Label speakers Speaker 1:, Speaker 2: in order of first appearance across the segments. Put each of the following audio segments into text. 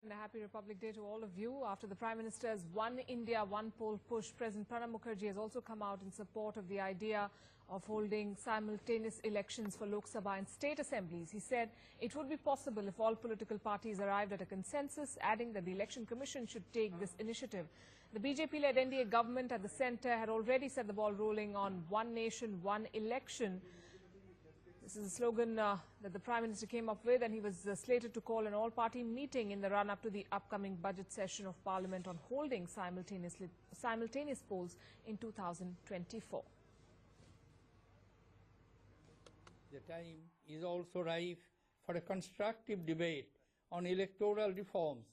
Speaker 1: And a happy Republic Day to all of you. After the Prime Minister's One India, One Poll push, President Pranab Mukherjee has also come out in support of the idea of holding simultaneous elections for Lok Sabha and State assemblies. He said it would be possible if all political parties arrived at a consensus, adding that the Election Commission should take this initiative. The BJP-led NDA government at the centre had already set the ball rolling on One Nation, One Election. This is a slogan that the Prime Minister came up with, and he was slated to call an all-party meeting in the run-up to the upcoming budget session of Parliament on holding simultaneous polls in 2024.
Speaker 2: The time is also ripe for a constructive debate on electoral reforms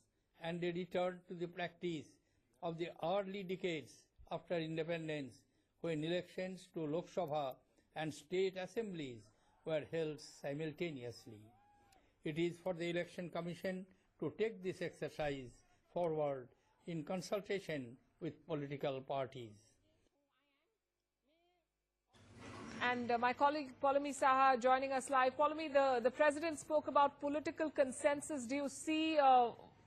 Speaker 2: and a return to the practice of the early decades after independence, when elections to Lok Sabha and state assemblies were held simultaneously. It is for the Election Commission to take this exercise forward in consultation with political parties.
Speaker 1: And my colleague Paulami Saha joining us live. Paulami, the President spoke about political consensus. Do you see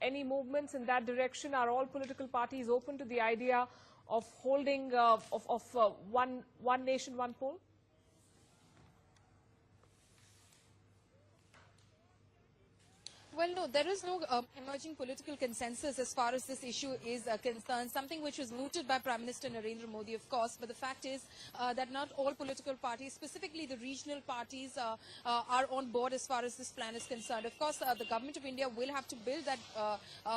Speaker 1: any movements in that direction? Are all political parties open to the idea of holding one nation, one poll?
Speaker 3: Well, no, there is no emerging political consensus as far as this issue is concerned, something which was mooted by Prime Minister Narendra Modi, of course, but the fact is that not all political parties, specifically the regional parties, are on board as far as this plan is concerned. Of course, the Government of India will have to build that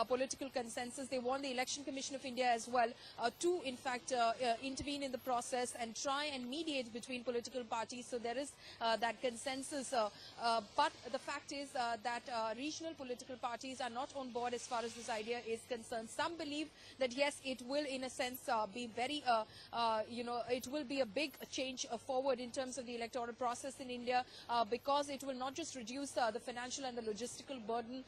Speaker 3: political consensus. They want the Election Commission of India as well to, in fact, intervene in the process and try and mediate between political parties, so there is that consensus. But the fact is that regional political parties are not on board as far as this idea is concerned. Some believe that yes, it will in a sense be very, it will be a big change forward in terms of the electoral process in India, because it will not just reduce the financial and the logistical burden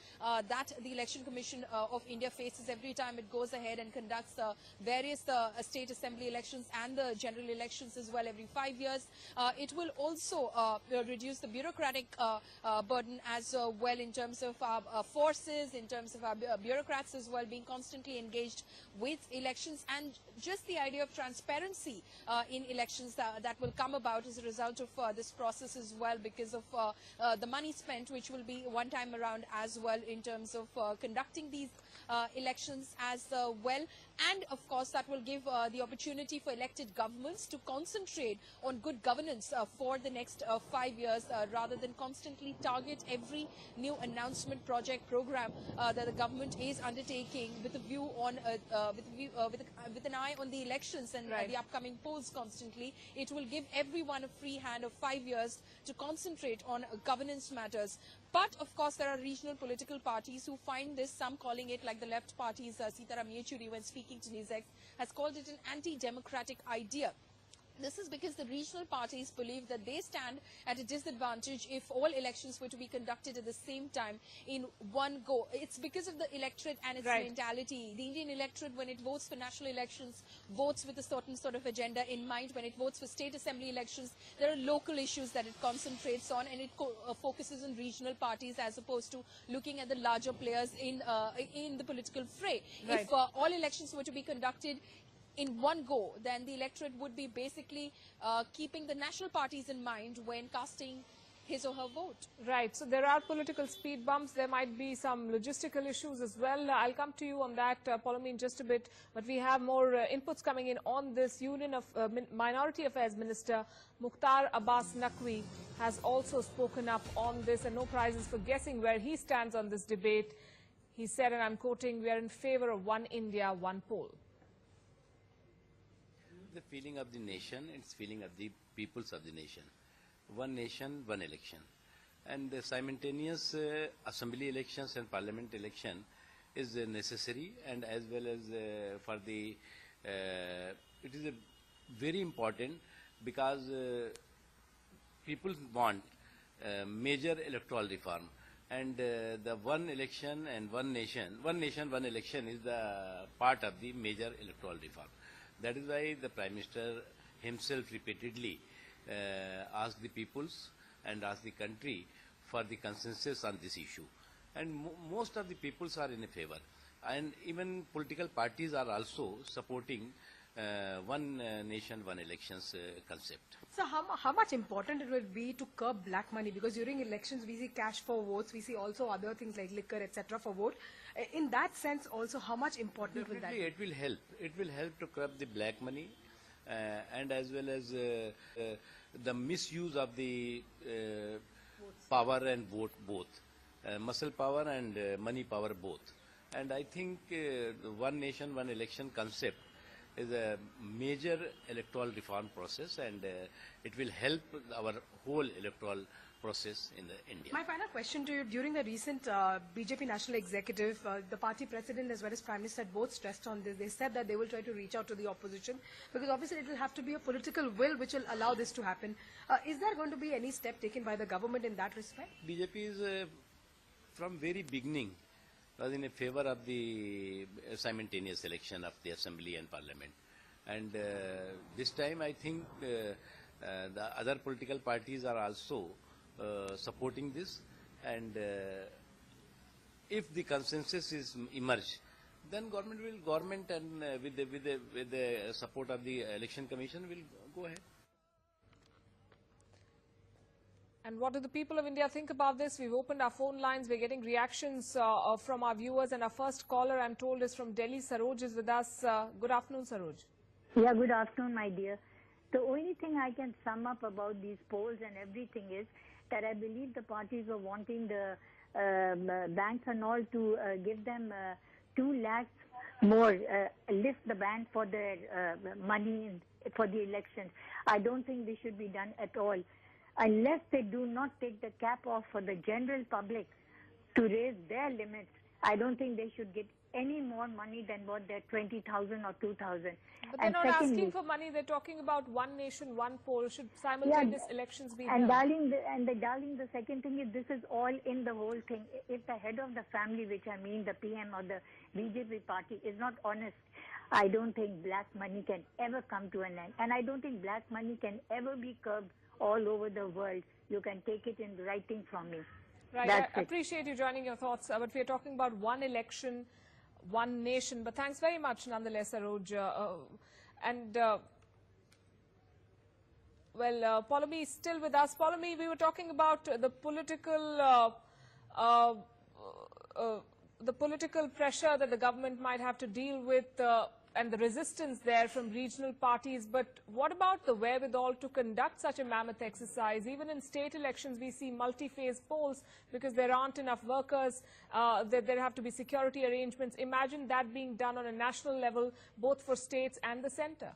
Speaker 3: that the Election Commission of India faces every time it goes ahead and conducts various state assembly elections and the general elections as well every 5 years. It will also reduce the bureaucratic burden as well in terms of forces, in terms of bureaucrats as well being constantly engaged with elections, and just the idea of transparency in elections that will come about as a result of this process as well, because of the money spent, which will be one time around as well in terms of conducting these elections as well. And of course that will give the opportunity for elected governments to concentrate on good governance for the next 5 years, rather than constantly target every new announcement, project, program that the government is undertaking with a view on with an eye on the elections and the upcoming polls constantly. It will give everyone a free hand of 5 years to concentrate on governance matters. But of course there are regional political parties who find this, some calling it, like the left parties, Pranab Mukherjee, when speaking to NewsX, has called it an anti-democratic idea. This is because the regional parties believe that they stand at a disadvantage if all elections were to be conducted at the same time in one go. It's because of the electorate and its mentality. The Indian electorate, when it votes for national elections, votes with a certain sort of agenda in mind. When it votes for state assembly elections, there are local issues that it concentrates on, and it focuses on regional parties as opposed to looking at the larger players in the political fray. If all elections were to be conducted in one go, then the electorate would be basically keeping the national parties in mind when casting his or her vote. Right. So there are political speed bumps. There might be some logistical issues as well. I'll come to you on that, Paulami, in just a bit. But we have more inputs coming in on this. Union of Minority Affairs Minister Mukhtar Abbas Naqvi has also spoken up on this, and no prizes for guessing where he stands on this debate. He said, and I'm quoting, "We are in favor of one India, one poll."
Speaker 4: The feeling of the nation, it's feeling of the peoples of the nation. One nation, one election. And the simultaneous assembly elections and parliament election is necessary, and as well as for the, it is very important, because people want major electoral reform. And the one election and one nation, one election is the part of the major electoral reform. That is why the Prime Minister himself repeatedly asked the peoples and asked the country for the consensus on this issue. and most of the peoples are in a favor. And even political parties are also supporting one nation, one elections concept.
Speaker 5: So how much important it will be to curb black money? Because during elections we see cash for votes, we see also other things like liquor, etc. for vote. In that sense also, how much important will that be?
Speaker 4: It will help. It will help to curb the black money and as well as the misuse of the power and vote both. Muscle power and money power both. And I think one nation, one election concept is a major electoral reform process, and it will help our whole electoral process in India.
Speaker 5: My final question to you, during the recent BJP National Executive, the party president as well as Prime Minister both stressed on this. They said that they will try to reach out to the opposition because obviously it will have to be a political will which will allow this to happen. Is there going to be any step taken by the government in that respect?
Speaker 4: BJP is from very beginning was in favor of the simultaneous election of the assembly and parliament, and this time I think the other political parties are also supporting this, and if the consensus is emerged, then government and with the support of the election commission will go ahead.
Speaker 1: And what do the people of India think about this? We've opened our phone lines. We're getting reactions from our viewers. And our first caller, I'm told, is from Delhi. Saroj is with us. Good afternoon, Saroj.
Speaker 6: Yeah, good afternoon, my dear. The only thing I can sum up about these polls and everything is that I believe the parties are wanting the banks and all to give them 2 lakhs more, lift the ban for their money for the elections. I don't think this should be done at all. Unless they do not take the cap off for the general public to raise their limits, I don't think they should get any more money than what their 20,000 or 2,000.
Speaker 1: But they're not asking for money. They're talking about one nation, one poll. Should simultaneous elections be held?
Speaker 6: Darling, the second thing is this is all in the whole thing. If the head of the family, which I mean the PM or the BJP party, is not honest, I don't think black money can ever come to an end. And I don't think black money can ever be curbed all over the world. You can take it in writing from me.
Speaker 1: Right, I appreciate you joining your thoughts, but we're talking about one election, one nation. But thanks very much, nonetheless, Saroj. Paulomi is still with us. Paulomi, we were talking about the political pressure that the government might have to deal with and the resistance there from regional parties. But what about the wherewithal to conduct such a mammoth exercise? Even in state elections, we see multi-phase polls because there aren't enough workers. There have to be security arrangements. Imagine that being done on a national level, both for states and the centre.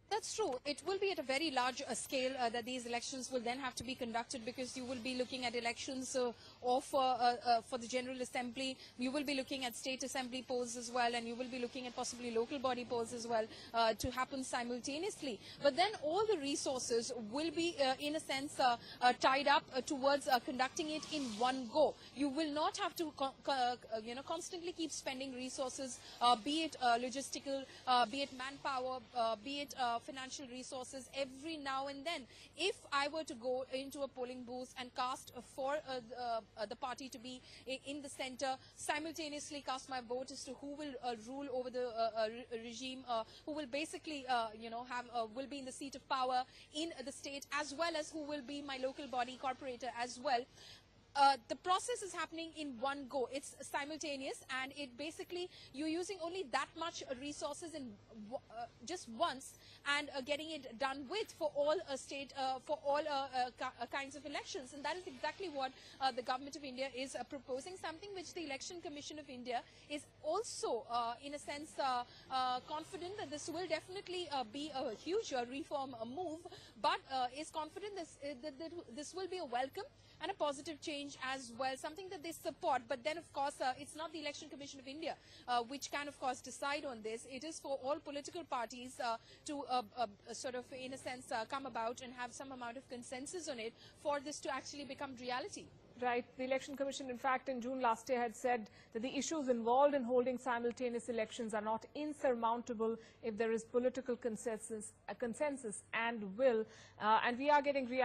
Speaker 3: That's true. It will be at a very large scale that these elections will then have to be conducted, because you will be looking at elections for the General Assembly. You will be looking at state assembly polls as well, and you will be looking at possibly local body polls as well to happen simultaneously. But then all the resources will be, in a sense, tied up towards conducting it in one go. You will not have to, constantly keep spending resources, be it logistical, be it manpower, be it financial resources every now and then. If I were to go into a polling booth and cast for the party to be in the center, simultaneously cast my vote as to who will rule over the regime, who will basically, will be in the seat of power in the state, as well as who will be my local body corporator as well. The process is happening in one go. It's simultaneous, and it basically, you're using only that much resources in just once, and getting it done with for all state, for all kinds of elections. And that is exactly what the government of India is proposing, something which the Election Commission of India is also, in a sense, confident that this will definitely be a huge reform move, but is confident that this will be a welcome and a positive change as well, something that they support. But then, of course, it's not the Election Commission of India which can, of course, decide on this. It is for all political parties to sort of, in a sense, come about and have some amount of consensus on it for this to actually become reality.
Speaker 1: Right. The Election Commission, in fact, in June last year had said that the issues involved in holding simultaneous elections are not insurmountable if there is political consensus and will. And we are getting reactions.